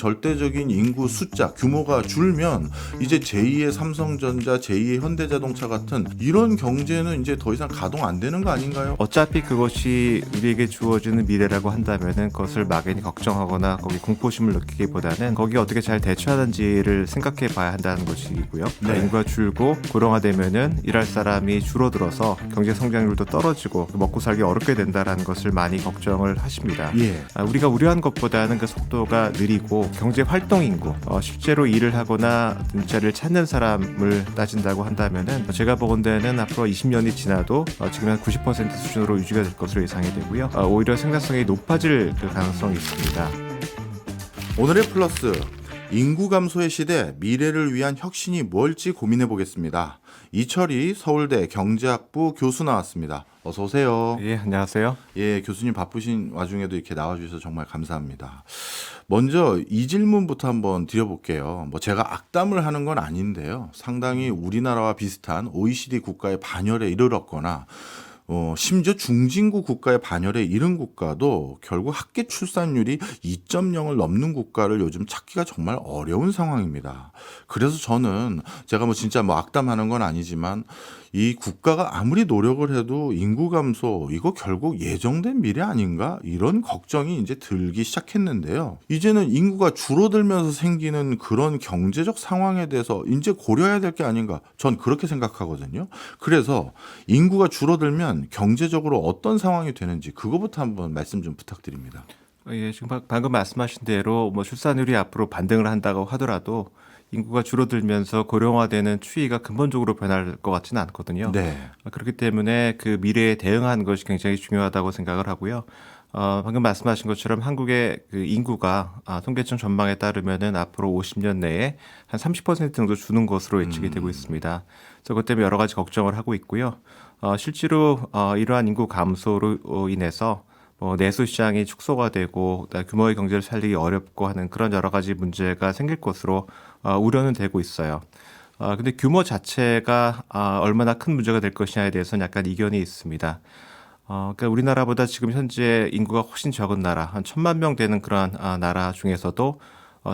절대적인 인구 숫자 규모가 줄면 이제 제2의 삼성전자, 제2의 현대자동차 같은 이런 경제는 이제 더 이상 가동 안 되는 거 아닌가요? 어차피 그것이 우리에게 주어지는 미래라고 한다면은 그것을 막연히 걱정하거나 거기 공포심을 느끼기보다는 거기에 어떻게 잘 대처하는지를 생각해 봐야 한다는 것이고요. 네. 인구가 줄고 고령화되면은 일할 사람이 줄어들어서 경제 성장률도 떨어지고 먹고 살기 어렵게 된다라는 것을 많이 걱정을 하십니다. 예. 우리가 우려한 것보다는 그 속도가 느리고 경제 활동 인구, 실제로 일을 하거나 일자리를 찾는 사람을 따진다고 한다면은 제가 보건대는 앞으로 20년이 지나도 지금 한 90% 수준으로 유지가 될 것으로 예상이 되고요. 오히려 생산성이 높아질 그 가능성이 있습니다. 오늘의 플러스, 인구 감소의 시대 미래를 위한 혁신이 뭘지 고민해 보겠습니다. 이철이 서울대 경제학부 교수 나왔습니다. 어서 오세요. 예, 안녕하세요. 예, 교수님 바쁘신 와중에도 이렇게 나와주셔서 정말 감사합니다. 먼저 이 질문부터 한번 드려볼게요. 제가 악담을 하는 건 아닌데요. 상당히 우리나라와 비슷한 OECD 국가의 반열에 이르렀거나 심지어 중진국 국가의 반열에 이른 국가도 결국 학계 출산율이 2.0을 넘는 국가를 요즘 찾기가 정말 어려운 상황입니다. 그래서 저는 제가 진짜 악담하는 건 아니지만 이 국가가 아무리 노력을 해도 인구 감소 이거 결국 예정된 미래 아닌가 이런 걱정이 이제 들기 시작했는데요. 이제는 인구가 줄어들면서 생기는 그런 경제적 상황에 대해서 이제 고려해야 될 게 아닌가 전 그렇게 생각하거든요. 그래서 인구가 줄어들면 경제적으로 어떤 상황이 되는지 그거부터 한번 말씀 좀 부탁드립니다. 예, 지금 방금 말씀하신 대로 출산율이 앞으로 반등을 한다고 하더라도 인구가 줄어들면서 고령화되는 추이가 근본적으로 변할 것 같지는 않거든요. 네. 그렇기 때문에 그 미래에 대응하는 것이 굉장히 중요하다고 생각을 하고요. 방금 말씀하신 것처럼 한국의 그 인구가 통계청 전망에 따르면은 앞으로 50년 내에 한 30% 정도 주는 것으로 예측이 되고 있습니다. 그래서 그것 때문에 여러 가지 걱정을 하고 있고요. 실제로 이러한 인구 감소로 인해서 내수 시장이 축소가 되고 규모의 경제를 살리기 어렵고 하는 그런 여러 가지 문제가 생길 것으로 우려는 되고 있어요. 근데 규모 자체가 얼마나 큰 문제가 될 것이냐에 대해서는 약간 이견이 있습니다. 그러니까 우리나라보다 지금 현재 인구가 훨씬 적은 나라, 한 1,000만 명 되는 그런 나라 중에서도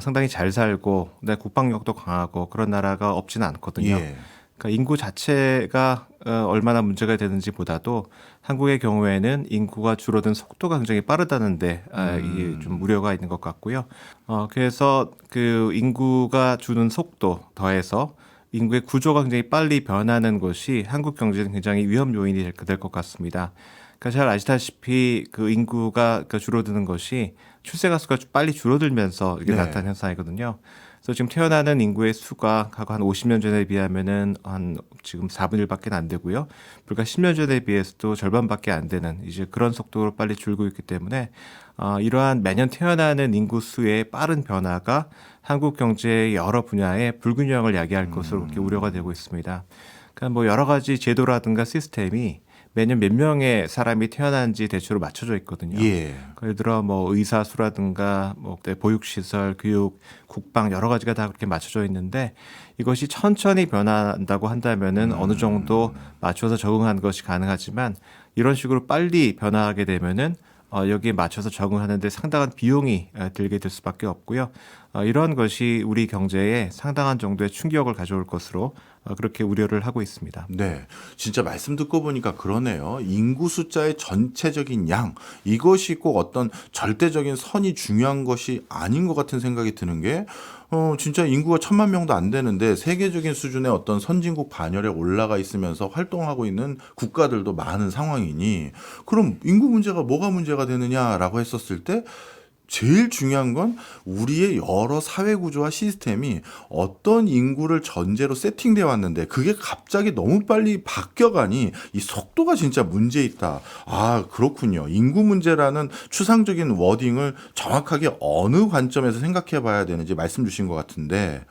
상당히 잘 살고 국방력도 강하고 그런 나라가 없지는 않거든요. 예. 그러니까 인구 자체가 얼마나 문제가 되는지 보다도 한국의 경우에는 인구가 줄어든 속도가 굉장히 빠르다는데 이게 좀 우려가 있는 것 같고요. 그래서 그 인구가 주는 속도 더해서 인구의 구조가 굉장히 빨리 변하는 것이 한국 경제는 굉장히 위험 요인이 될 것 같습니다. 그러니까 잘 아시다시피 그 인구가 줄어드는 것이 출생아 수가 빨리 줄어들면서 이게 네. 나타나는 현상이거든요. 그래서 지금 태어나는 인구의 수가 과거 한 50년 전에 비하면은 한 지금 4분의 1밖에 안 되고요. 불과 10년 전에 비해서도 절반밖에 안 되는 이제 그런 속도로 빨리 줄고 있기 때문에 이러한 매년 태어나는 인구 수의 빠른 변화가 한국 경제의 여러 분야에 불균형을 야기할 것으로 그렇게 우려가 되고 있습니다. 그러니까 여러 가지 제도라든가 시스템이 매년 몇 명의 사람이 태어나는지 대체로 맞춰져 있거든요. 예. 예를 들어 의사 수라든가 보육시설, 교육, 국방 여러 가지가 다 그렇게 맞춰져 있는데 이것이 천천히 변한다고 한다면은 어느 정도 맞춰서 적응하는 것이 가능하지만 이런 식으로 빨리 변화하게 되면은 여기에 맞춰서 적응하는데 상당한 비용이 들게 될 수밖에 없고요. 이러한 것이 우리 경제에 상당한 정도의 충격을 가져올 것으로 그렇게 우려를 하고 있습니다. 네, 진짜 말씀 듣고 보니까 그러네요. 인구 숫자의 전체적인 양, 이것이 꼭 어떤 절대적인 선이 중요한 것이 아닌 것 같은 생각이 드는 게, 진짜 인구가 1,000만 명도 안 되는데 세계적인 수준의 어떤 선진국 반열에 올라가 있으면서 활동하고 있는 국가들도 많은 상황이니, 그럼 인구 문제가 뭐가 문제가 되느냐라고 했었을 때, 제일 중요한 건 우리의 여러 사회 구조와 시스템이 어떤 인구를 전제로 세팅되어 왔는데 그게 갑자기 너무 빨리 바뀌어가니 이 속도가 진짜 문제 있다. 아, 그렇군요. 인구 문제라는 추상적인 워딩을 정확하게 어느 관점에서 생각해 봐야 되는지 말씀 주신 것 같은데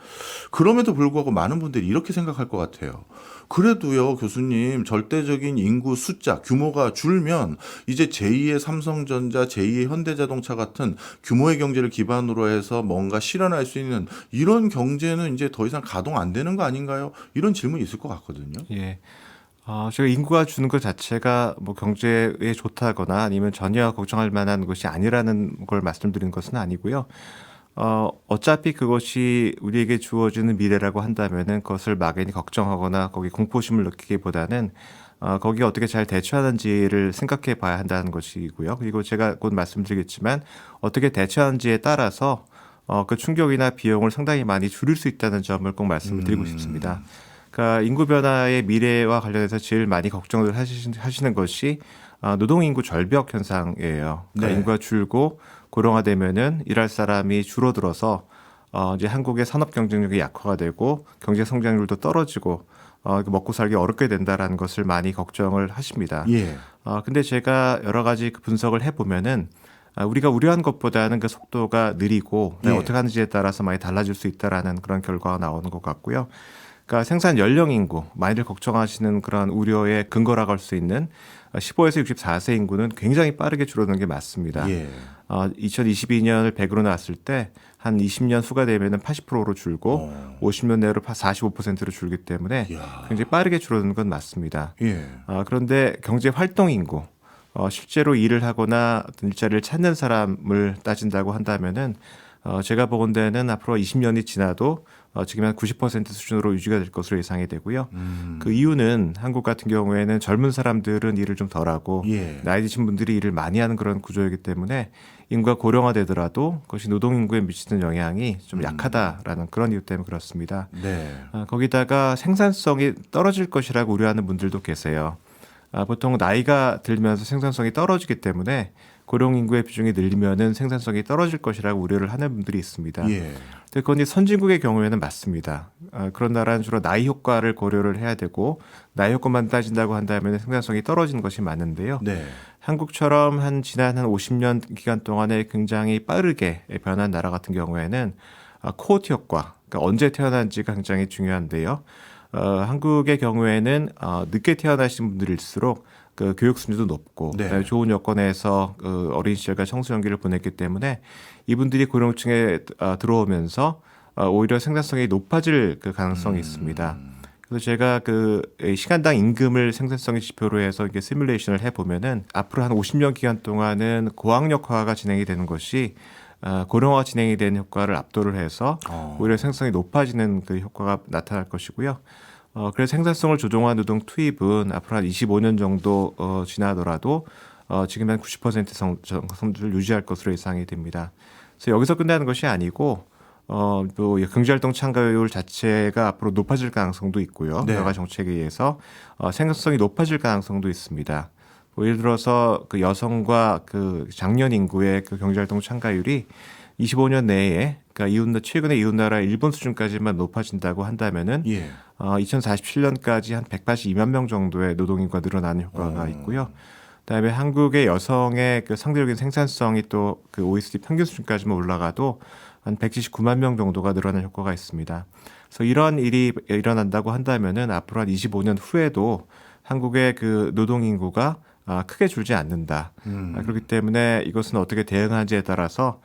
그럼에도 불구하고 많은 분들이 이렇게 생각할 것 같아요. 그래도요, 교수님, 절대적인 인구 숫자, 규모가 줄면 이제 제2의 삼성전자, 제2의 현대자동차 같은 규모의 경제를 기반으로 해서 뭔가 실현할 수 있는 이런 경제는 이제 더 이상 가동 안 되는 거 아닌가요? 이런 질문이 있을 것 같거든요. 예. 제가 인구가 주는 것 자체가 경제에 좋다거나 아니면 전혀 걱정할 만한 것이 아니라는 걸 말씀드리는 것은 아니고요. 어차피 그것이 우리에게 주어지는 미래라고 한다면은 그것을 막연히 걱정하거나 거기 공포심을 느끼기보다는 거기에 어떻게 잘 대처하는지를 생각해 봐야 한다는 것이고요. 그리고 제가 곧 말씀드리겠지만 어떻게 대처하는지에 따라서 그 충격이나 비용을 상당히 많이 줄일 수 있다는 점을 꼭 말씀을 드리고 싶습니다. 그러니까 인구 변화의 미래와 관련해서 제일 많이 걱정을 하시는 것이 노동 인구 절벽 현상이에요. 그러니까 네. 인구가 줄고 고령화되면은 일할 사람이 줄어들어서 이제 한국의 산업 경쟁력이 약화가 되고 경제 성장률도 떨어지고 먹고 살기 어렵게 된다라는 것을 많이 걱정을 하십니다. 예. 근데 제가 여러 가지 그 분석을 해보면은 우리가 우려한 것보다는 그 속도가 느리고 예. 어떻게 하는지에 따라서 많이 달라질 수 있다라는 그런 결과가 나오는 것 같고요. 그러니까 생산 연령 인구, 많이들 걱정하시는 그런 우려의 근거라고 할 수 있는 15에서 64세 인구는 굉장히 빠르게 줄어드는 게 맞습니다. 예. 2022년을 100으로 놨을 때 한 20년 후가 되면은 80%로 줄고 50년 내로 45%로 줄기 때문에 이야. 굉장히 빠르게 줄어드는 건 맞습니다. 예. 그런데 경제 활동 인구, 실제로 일을 하거나 어떤 일자리를 찾는 사람을 따진다고 한다면은 제가 보건대는 앞으로 20년이 지나도 지금 한 90% 수준으로 유지가 될 것으로 예상이 되고요. 그 이유는 한국 같은 경우에는 젊은 사람들은 일을 좀 덜하고 예. 나이 드신 분들이 일을 많이 하는 그런 구조이기 때문에 인구가 고령화되더라도 그것이 노동 인구에 미치는 영향이 좀 약하다라는 그런 이유 때문에 그렇습니다. 네. 거기다가 생산성이 떨어질 것이라고 우려하는 분들도 계세요. 보통 나이가 들면서 생산성이 떨어지기 때문에 고령 인구의 비중이 늘리면은 생산성이 떨어질 것이라고 우려를 하는 분들이 있습니다. 예. 근데 그건 선진국의 경우에는 맞습니다. 그런 나라는 주로 나이 효과를 고려를 해야 되고 나이 효과만 따진다고 한다면 생산성이 떨어지는 것이 맞는데요. 네. 한국처럼 지난 한 50년 기간 동안에 굉장히 빠르게 변한 나라 같은 경우에는 코호트 효과, 그러니까 언제 태어난지가 굉장히 중요한데요. 한국의 경우에는 늦게 태어나신 분들일수록 그 교육 수준도 높고 네. 그다음에 좋은 여건에서 어린 시절과 청소년기를 보냈기 때문에 이분들이 고령층에 들어오면서 오히려 생산성이 높아질 그 가능성이 있습니다. 그래서 제가 그 시간당 임금을 생산성의 지표로 해서 이게 시뮬레이션을 해보면은 앞으로 한 50년 기간 동안은 고학력화가 진행이 되는 것이 고령화 진행이 되는 효과를 압도를 해서 오히려 생산성이 높아지는 그 효과가 나타날 것이고요. 그래서 생산성을 조정한 노동 투입은 앞으로 한 25년 정도 지나더라도 지금 한 90% 성질을 유지할 것으로 예상이 됩니다. 그래서 여기서 끝나는 것이 아니고 또 경제활동 참가율 자체가 앞으로 높아질 가능성도 있고요. 네. 여러 가지 정책에 의해서 생산성이 높아질 가능성도 있습니다. 예를 들어서 그 여성과 그 장년 인구의 그 경제활동 참가율이 25년 내에 그러니까 최근에 이웃 나라 일본 수준까지만 높아진다고 한다면은 예. 2047년까지 한 182만 명 정도의 노동 인구가 늘어나는 효과가 있고요. 그다음에 한국의 여성의 그 상대적인 생산성이 또 그 OECD 평균 수준까지만 올라가도 한 179만 명 정도가 늘어나는 효과가 있습니다. 그래서 이런 일이 일어난다고 한다면은 앞으로 한 25년 후에도 한국의 그 노동 인구가 크게 줄지 않는다. 그렇기 때문에 이것은 어떻게 대응하는지에 따라서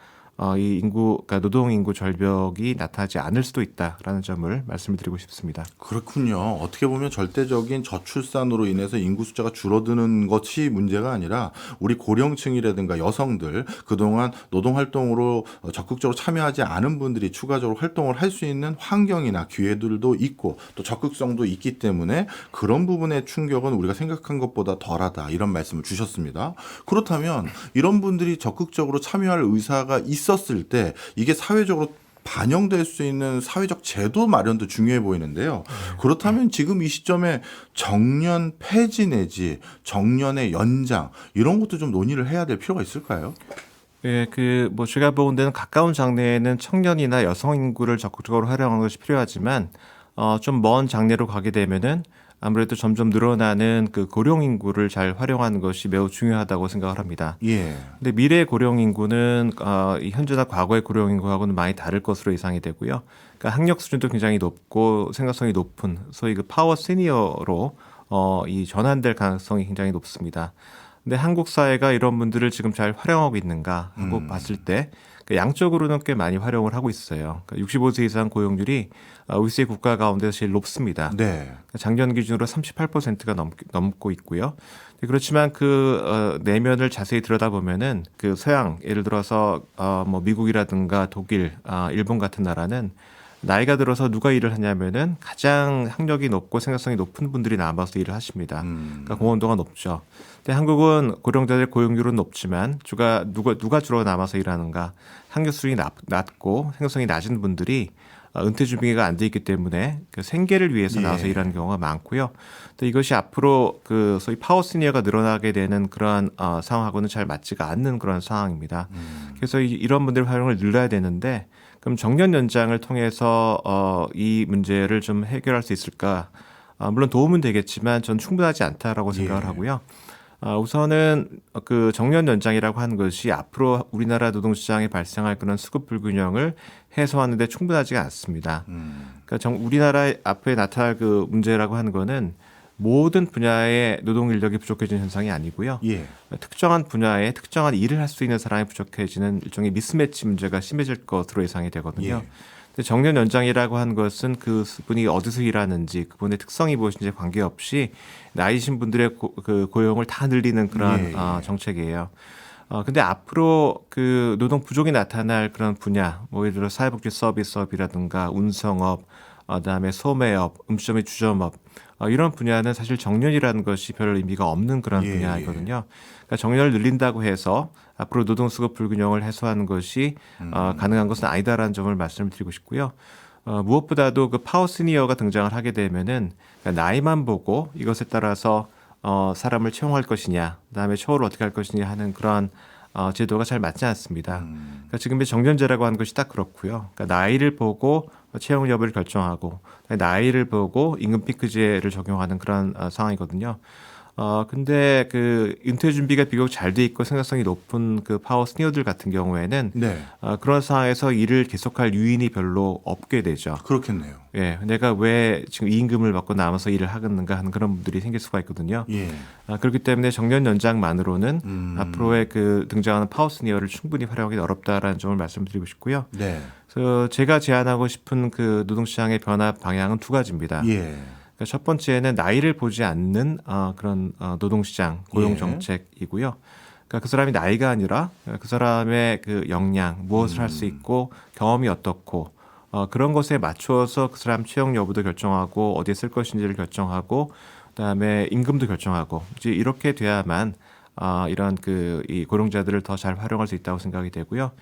이 그러니까 노동 인구 절벽이 나타나지 않을 수도 있다라는 점을 말씀을 드리고 싶습니다. 그렇군요. 어떻게 보면 절대적인 저출산으로 인해서 인구 숫자가 줄어드는 것이 문제가 아니라 우리 고령층이라든가 여성들 그동안 노동 활동으로 적극적으로 참여하지 않은 분들이 추가적으로 활동을 할 수 있는 환경이나 기회들도 있고 또 적극성도 있기 때문에 그런 부분의 충격은 우리가 생각한 것보다 덜하다 이런 말씀을 주셨습니다. 그렇다면 이런 분들이 적극적으로 참여할 의사가 있었을 때 이게 사회적으로 반영될 수 있는 사회적 제도 마련도 중요해 보이는데요. 그렇다면 지금 이 시점에 정년 폐지 내지 정년의 연장 이런 것도 좀 논의를 해야 될 필요가 있을까요? 예, 제가 보는 데는 가까운 장래에는 청년이나 여성 인구를 적극적으로 활용하는 것이 필요하지만 좀 먼 장래로 가게 되면은 아무래도 점점 늘어나는 그 고령 인구를 잘 활용하는 것이 매우 중요하다고 생각을 합니다. 예. 근데 미래의 고령 인구는 이 현재나 과거의 고령 인구하고는 많이 다를 것으로 예상이 되고요. 그러니까 학력 수준도 굉장히 높고 생각성이 높은 소위 그 파워 시니어로 이 전환될 가능성이 굉장히 높습니다. 근데 한국 사회가 이런 분들을 지금 잘 활용하고 있는가 하고 봤을 때 그러니까 양적으로는 꽤 많이 활용을 하고 있어요. 그러니까 65세 이상 고용률이 OECD 국가 가운데서 제일 높습니다. 네. 그러니까 작년 기준으로 38%가 넘고 있고요. 그렇지만 그 내면을 자세히 들여다보면은 그 서양 예를 들어서 뭐 미국이라든가 독일, 일본 같은 나라는 나이가 들어서 누가 일을 하냐면은 가장 학력이 높고 생산성이 높은 분들이 남아서 일을 하십니다. 그러니까 공헌도가 높죠. 근데 한국은 고령자들 고용률은 높지만 누가 주로 남아서 일하는가? 학력 수준이 낮고 생산성이 낮은 분들이 은퇴 준비가 안 돼 있기 때문에 그 생계를 위해서 나와서 예. 일하는 경우가 많고요. 또 이것이 앞으로 그 소위 파워 시니어가 늘어나게 되는 그러한 상황하고는 잘 맞지가 않는 그런 상황입니다. 그래서 이런 분들 활용을 늘려야 되는데 그럼 정년 연장을 통해서 이 문제를 좀 해결할 수 있을까? 물론 도움은 되겠지만 전 충분하지 않다라고 생각을 예. 하고요. 우선은 그 정년 연장이라고 하는 것이 앞으로 우리나라 노동시장에 발생할 그런 수급 불균형을 해소하는 데 충분하지가 않습니다. 그러니까 우리나라 앞에 나타날 그 문제라고 하는 거는 모든 분야의 노동 인력이 부족해지는 현상이 아니고요. 예. 특정한 분야에 특정한 일을 할 수 있는 사람이 부족해지는 일종의 미스매치 문제가 심해질 것으로 예상이 되거든요. 예. 근데 정년 연장이라고 하는 것은 그분이 어디서 일하는지 그분의 특성이 무엇인지 관계없이 나이신 분들의 그 고용을 다 늘리는 그런 예, 예. 정책이에요. 근데 앞으로 그 노동 부족이 나타날 그런 분야, 뭐 예를 들어 사회복지 서비스업이라든가 운송업, 그다음에 소매업, 음식점 및 주점업 이런 분야는 사실 정년이라는 것이 별 의미가 없는 그런 예, 분야이거든요. 그러니까 정년을 늘린다고 해서 앞으로 노동 수급 불균형을 해소하는 것이 가능한 것은 아니다라는 점을 말씀을 드리고 싶고요. 무엇보다도 그 파워 시니어가 등장을 하게 되면은 그러니까 나이만 보고 이것에 따라서 사람을 채용할 것이냐, 그다음에 처우를 어떻게 할 것이냐 하는 그런 제도가 잘 맞지 않습니다. 그러니까 지금의 정년제라고 하는 것이 딱 그렇고요. 그러니까 나이를 보고 채용 여부를 결정하고 나이를 보고 임금 피크제를 적용하는 그런 상황이거든요. 근데 그 은퇴 준비가 비교적 잘 돼 있고 생산성이 높은 그 파워 시니어들 같은 경우에는 네. 그런 상황에서 일을 계속할 유인이 별로 없게 되죠. 그렇겠네요. 예, 내가 왜 지금 이 임금을 받고 남아서 일을 하겠는가 하는 그런 분들이 생길 수가 있거든요. 예. 그렇기 때문에 정년 연장만으로는 앞으로의 그 등장하는 파워 시니어를 충분히 활용하기 어렵다라는 점을 말씀드리고 싶고요. 네. 그래서 제가 제안하고 싶은 그 노동시장의 변화 방향은 두 가지입니다. 예. 그러니까 첫 번째는 나이를 보지 않는 그런 노동시장 고용 예. 정책이고요. 그러니까 그 사람이 나이가 아니라 그 사람의 그 역량, 무엇을 할 수 있고 경험이 어떻고 그런 것에 맞추어서 그 사람 채용 여부도 결정하고 어디에 쓸 것인지를 결정하고 그다음에 임금도 결정하고 이제 이렇게 돼야만 이런 이 고령자들을 더 잘 활용할 수 있다고 생각이 되고요.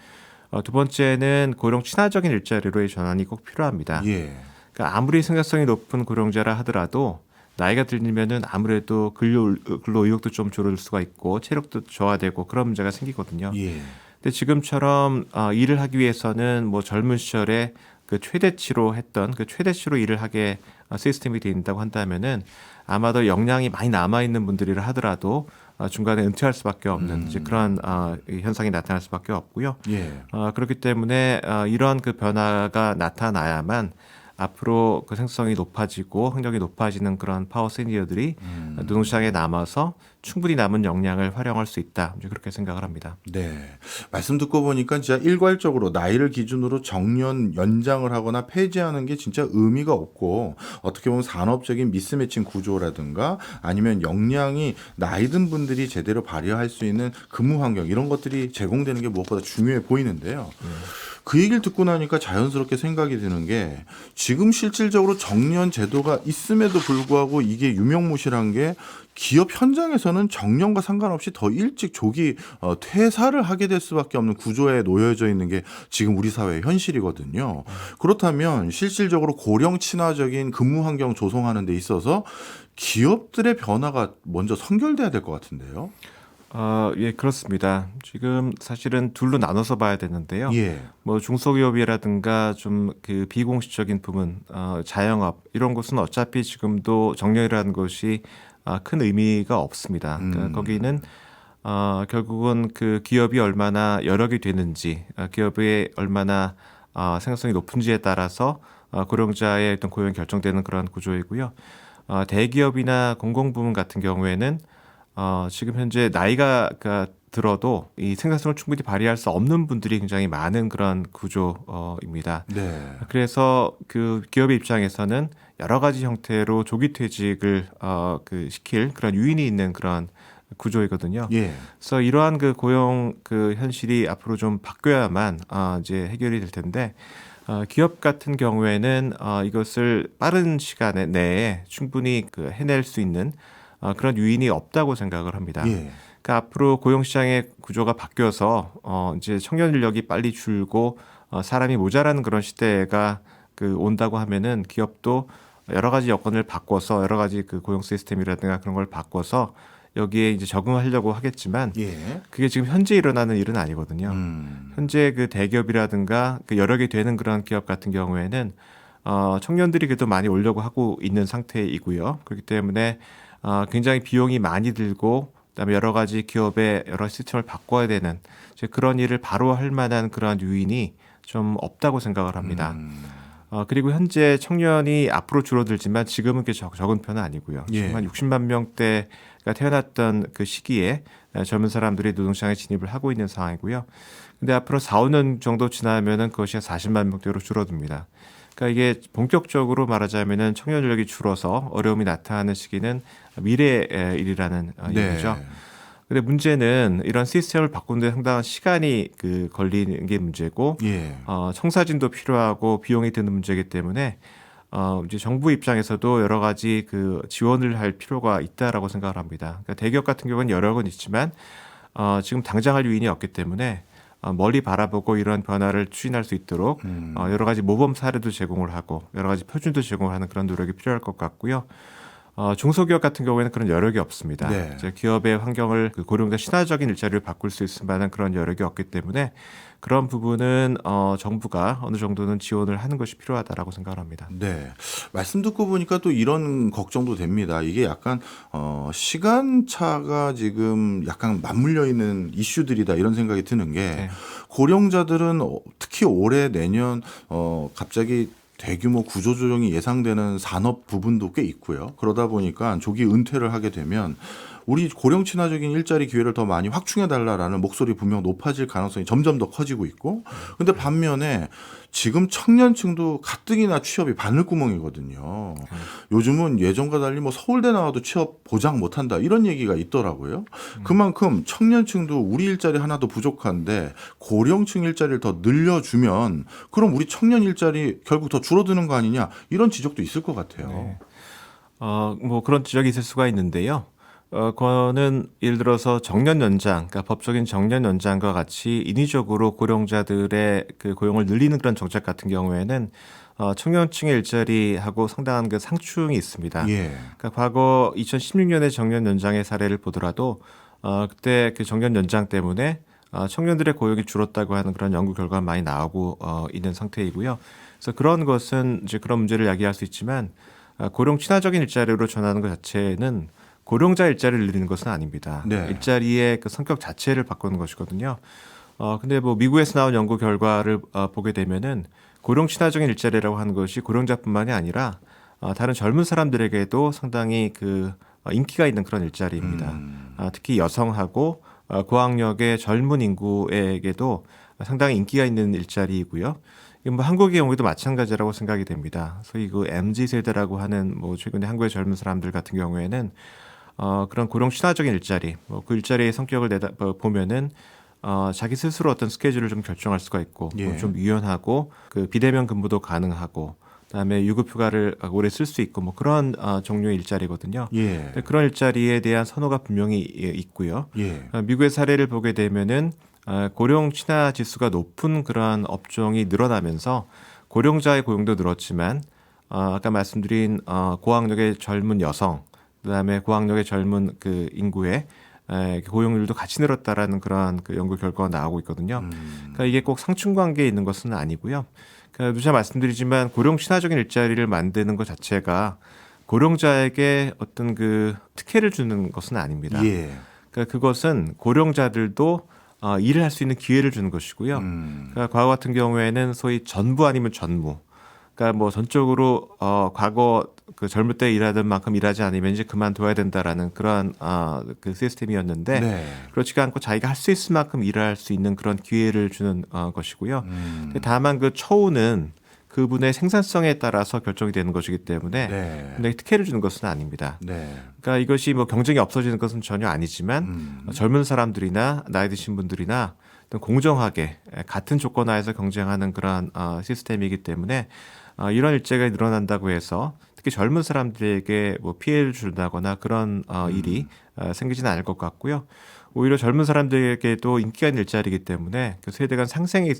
두 번째는 고령 친화적인 일자리로의 전환이 꼭 필요합니다. 예. 그러니까 아무리 생산성이 높은 고령자라 하더라도 나이가 들면은 아무래도 근로 의욕도 좀 줄어들 수가 있고 체력도 저하되고 그런 문제가 생기거든요. 예. 근데 지금처럼 일을 하기 위해서는 뭐 젊은 시절에 그 최대치로 했던 그 최대치로 일을 하게 시스템이 되어 있다고 한다면은 아마도 역량이 많이 남아 있는 분들이라 하더라도 중간에 은퇴할 수밖에 없는 이제 그런 현상이 나타날 수밖에 없고요. 예. 그렇기 때문에 이러한 그 변화가 나타나야만 앞으로 그 생산성이 높아지고 학력이 높아지는 그런 파워 시니어들이 노동시장에 남아서 충분히 남은 역량을 활용할 수 있다. 이제 그렇게 생각을 합니다. 네. 말씀 듣고 보니까 진짜 일괄적으로 나이를 기준으로 정년 연장을 하거나 폐지하는 게 진짜 의미가 없고 어떻게 보면 산업적인 미스매칭 구조라든가 아니면 역량이 나이 든 분들이 제대로 발휘할 수 있는 근무 환경 이런 것들이 제공되는 게 무엇보다 중요해 보이는데요. 그 얘기를 듣고 나니까 자연스럽게 생각이 드는 게 지금 실질적으로 정년 제도가 있음에도 불구하고 이게 유명무실한 게 기업 현장에서는 정년과 상관없이 더 일찍 조기 퇴사를 하게 될 수밖에 없는 구조에 놓여져 있는 게 지금 우리 사회의 현실이거든요. 그렇다면 실질적으로 고령 친화적인 근무 환경 조성하는 데 있어서 기업들의 변화가 먼저 선결돼야 될 것 같은데요. 예, 그렇습니다. 지금 사실은 둘로 나눠서 봐야 되는데요. 예. 뭐 중소기업이라든가 좀 그 비공식적인 부문, 자영업 이런 곳은 어차피 지금도 정년이라는 것이 큰 의미가 없습니다. 그러니까 거기는 결국은 그 기업이 얼마나 여력이 되는지, 기업이 얼마나 생산성이 높은지에 따라서 고령자의 어떤 고용이 결정되는 그런 구조이고요. 대기업이나 공공부문 같은 경우에는 지금 현재 나이가 들어도 이 생산성을 충분히 발휘할 수 없는 분들이 굉장히 많은 그런 구조입니다. 네. 그래서 그 기업의 입장에서는 여러 가지 형태로 조기 퇴직을 시킬 그런 유인이 있는 그런 구조이거든요. 예. 그래서 이러한 그 고용 그 현실이 앞으로 좀 바뀌어야만 이제 해결이 될 텐데 기업 같은 경우에는 이것을 빠른 시간 내에 충분히 해낼 수 있는 그런 유인이 없다고 생각을 합니다. 예. 그러니까 앞으로 고용시장의 구조가 바뀌어서 이제 청년 인력이 빨리 줄고 사람이 모자라는 그런 시대가 온다고 하면은 기업도 여러 가지 여건을 바꿔서 여러 가지 그 고용 시스템이라든가 그런 걸 바꿔서 여기에 이제 적응하려고 하겠지만 예. 그게 지금 현재 일어나는 일은 아니거든요. 현재 그 대기업이라든가 그 여러 개 되는 그런 기업 같은 경우에는 청년들이 그래도 많이 오려고 하고 있는 상태이고요. 그렇기 때문에 굉장히 비용이 많이 들고 그다음에 여러 가지 기업의 여러 시스템을 바꿔야 되는 이제 그런 일을 바로 할 만한 그런 요인이 좀 없다고 생각을 합니다. 그리고 현재 청년이 앞으로 줄어들지만 지금은 꽤 적은 편은 아니고요. 예. 지금 한 60만 명대가 태어났던 그 시기에 젊은 사람들이 노동시장에 진입을 하고 있는 상황이고요. 근데 앞으로 4, 5년 정도 지나면은 그것이 한 40만 명대로 줄어듭니다. 그러니까 이게 본격적으로 말하자면은 청년 인력이 줄어서 어려움이 나타나는 시기는 미래의 일이라는 얘기죠. 근데 문제는 이런 시스템을 바꾸는데 상당한 시간이 걸리는 게 문제고, 예. 청사진도 필요하고 비용이 드는 문제이기 때문에 이제 정부 입장에서도 여러 가지 지원을 할 필요가 있다라고 생각을 합니다. 그러니까 대기업 같은 경우는 여러 건 있지만 지금 당장 할 요인이 없기 때문에 멀리 바라보고 이런 변화를 추진할 수 있도록 여러 가지 모범 사례도 제공을 하고 여러 가지 표준도 제공하는 그런 노력이 필요할 것 같고요. 중소기업 같은 경우에는 그런 여력이 없습니다. 네. 이제 기업의 환경을 고령자 친화적인 일자리를 바꿀 수 있을 만한 그런 여력이 없기 때문에 그런 부분은 정부가 어느 정도는 지원을 하는 것이 필요하다라고 생각을 합니다. 네. 말씀 듣고 보니까 또 이런 걱정도 됩니다. 이게 약간 시간차가 지금 약간 맞물려 있는 이슈들이다 이런 생각이 드는 게 네. 고령자들은 특히 올해 내년 갑자기 대규모 구조조정이 예상되는 산업 부분도 꽤 있고요. 그러다 보니까 조기 은퇴를 하게 되면 우리 고령 친화적인 일자리 기회를 더 많이 확충해 달라라는 목소리 분명 높아질 가능성이 점점 더 커지고 있고, 근데 반면에 지금 청년층도 가뜩이나 취업이 바늘구멍이거든요. 요즘은 예전과 달리 뭐 서울대 나와도 취업 보장 못한다 이런 얘기가 있더라고요. 그만큼 청년층도 우리 일자리 하나도 부족한데 고령층 일자리를 더 늘려주면 그럼 우리 청년 일자리 결국 더 줄어드는 거 아니냐 이런 지적도 있을 것 같아요. 네. 뭐 그런 지적이 있을 수가 있는데요. 그거는 예를 들어서 정년 연장, 그러니까 법적인 정년 연장과 같이 인위적으로 고령자들의 고용을 늘리는 그런 정책 같은 경우에는 청년층의 일자리하고 상당한 상충이 있습니다. 예. 그러니까 과거 2016년의 정년 연장의 사례를 보더라도 그때 정년 연장 때문에 청년들의 고용이 줄었다고 하는 그런 연구 결과가 많이 나오고 있는 상태이고요. 그래서 그런 것은 이제 그런 문제를 야기할 수 있지만 고령 친화적인 일자리로 전하는 것 자체는 고령자 일자리를 늘리는 것은 아닙니다. 네. 일자리의 성격 자체를 바꾸는 것이거든요. 근데 뭐 미국에서 나온 연구 결과를 보게 되면은 고령 친화적인 일자리라고 하는 것이 고령자뿐만이 아니라 다른 젊은 사람들에게도 상당히 인기가 있는 그런 일자리입니다. 특히 여성하고 고학력의 젊은 인구에게도 상당히 인기가 있는 일자리이고요. 뭐 한국의 경우에도 마찬가지라고 생각이 됩니다. 소위 MZ 세대라고 하는 뭐 최근에 한국의 젊은 사람들 같은 경우에는 그런 고령 친화적인 일자리, 그 일자리의 성격을 보면은 자기 스스로 어떤 스케줄을 좀 결정할 수가 있고 예. 좀 유연하고 비대면 근무도 가능하고 그다음에 유급휴가를 오래 쓸 수 있고 뭐 그런 종류의 일자리거든요. 예. 그런 일자리에 대한 선호가 분명히 있고요. 예. 미국의 사례를 보게 되면은 고령 친화 지수가 높은 그런 업종이 늘어나면서 고령자의 고용도 늘었지만 아까 말씀드린 고학력의 젊은 여성, 그다음에 고학력의 젊은 인구의 고용률도 같이 늘었다라는 그런 연구 결과가 나오고 있거든요. 그러니까 이게 꼭 상충 관계에 있는 것은 아니고요. 그러니까 누차 말씀드리지만 고령 친화적인 일자리를 만드는 것 자체가 고령자에게 어떤 특혜를 주는 것은 아닙니다. 예. 그러니까 그것은 고령자들도 일을 할 수 있는 기회를 주는 것이고요. 그러니까 과거 같은 경우에는 소위 전부 아니면 전무. 그러니까 뭐 전적으로 과거 그 젊을 때 일하던 만큼 일하지 않으면 이제 그만둬야 된다라는 그러한 그 시스템이었는데 네. 그렇지가 않고 자기가 할 수 있을 만큼 일할 수 있는 그런 기회를 주는 것이고요. 근데 다만 그 처우는 그분의 생산성에 따라서 결정이 되는 것이기 때문에 네. 굉장히 특혜를 주는 것은 아닙니다. 네. 그러니까 이것이 뭐 경쟁이 없어지는 것은 전혀 아니지만 젊은 사람들이나 나이 드신 분들이나 어떤 공정하게 같은 조건 하에서 경쟁하는 그러한 시스템이기 때문에 이런 일제가 늘어난다고 해서 특히 젊은 사람들에게 뭐 피해를 준다거나 그런 일이 생기지는 않을 것 같고요. 오히려 젊은 사람들에게도 인기가 있는 일자리이기 때문에 그 세대 간 상생에